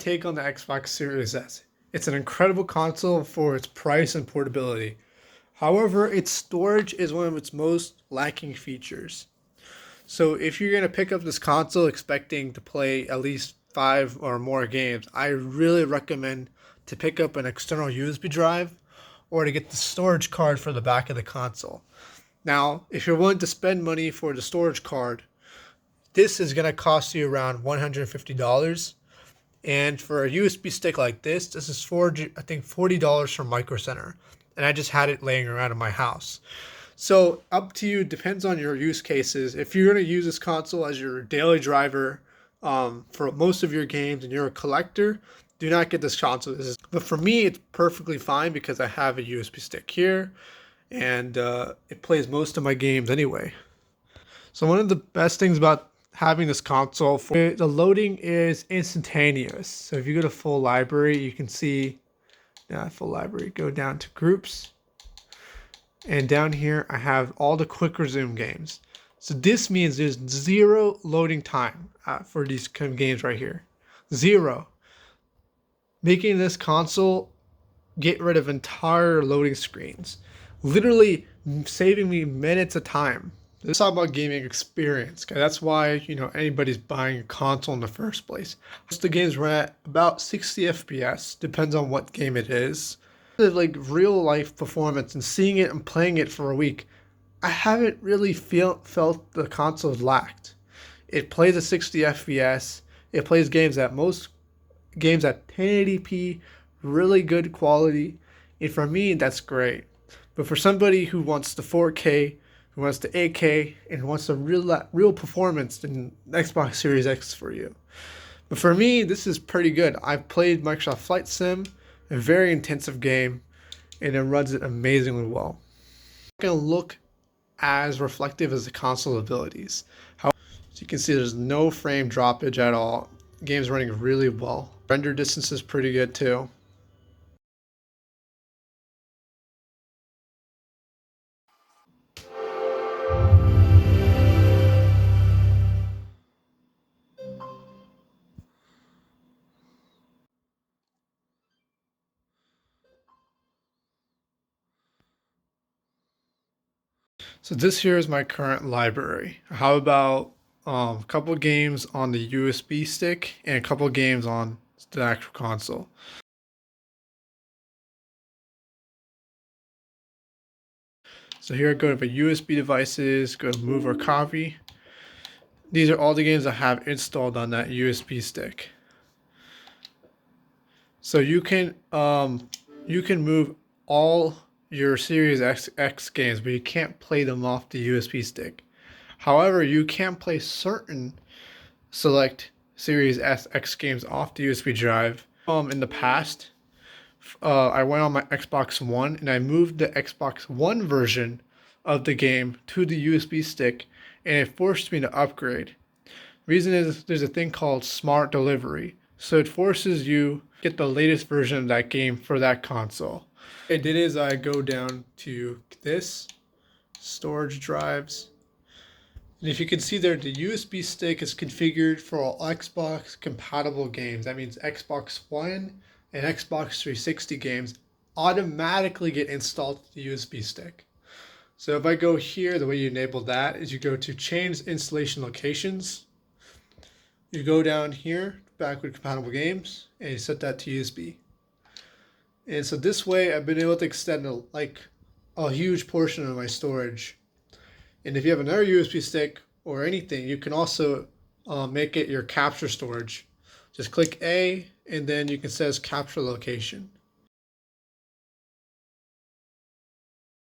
take on the Xbox Series S. It's an incredible console for its price and portability. However, its storage is one of its most lacking features. So if you're going to pick up this console expecting to play at least 5 or more games, I really recommend to pick up an external USB drive or to get the storage card for the back of the console. Now, if you're willing to spend money for the storage card, this is going to cost you around $150. And for a USB stick like this is I think $40 from Micro Center. And I just had it laying around in my house. So up to you, depends on your use cases. If you're going to use this console as your daily driver for most of your games and you're a collector, do not get this console. But for me, it's perfectly fine because I have a USB stick here and it plays most of my games anyway. So one of the best things about having this console, the loading is instantaneous. So if you go to full library, you can see full library, go down to groups. And down here, I have all the quick resume games. So this means there's zero loading time for these kind of games right here. Zero. Making this console get rid of entire loading screens. Literally saving me minutes of time. Let's talk about gaming experience. That's why, anybody's buying a console in the first place. Most of the games run at about 60 FPS, depends on what game it is. Like real life performance and seeing it and playing it for a week, I haven't really felt the console lacked. It plays at 60 FPS. It plays games at 1080p, really good quality. And for me, that's great. But for somebody who wants the 4K, who wants the 8K, and wants a real performance, then Xbox Series X for you. But for me, this is pretty good. I've played Microsoft Flight Sim, a very intensive game, and it runs it amazingly well. It's not going to look as reflective as the console abilities. However, as you can see, there's no frame droppage at all. The game's running really well. Render distance is pretty good too. So this here is my current library. How about a couple games on the USB stick and a couple games on the actual console. So here I go to the USB devices, go to move or copy. These are all the games I have installed on that USB stick. So you can move all your Series X games, but you can't play them off the USB stick. However, you can play certain select Series X games off the USB drive. In the past, I went on my Xbox One and I moved the Xbox One version of the game to the USB stick, and it forced me to upgrade. Reason is there's a thing called smart delivery, so it forces you to get the latest version of that game for that console. What I did is I go down to this storage drives, and if you can see there, the USB stick is configured for all Xbox compatible games. That means Xbox One and Xbox 360 games automatically get installed to the USB stick. So if I go here, the way you enable that is you go to change installation locations. You go down here, backward compatible games, and you set that to USB. And so this way I've been able to extend a huge portion of my storage. And if you have another USB stick or anything, you can also make it your capture storage. Just click A, and then you can set as capture location.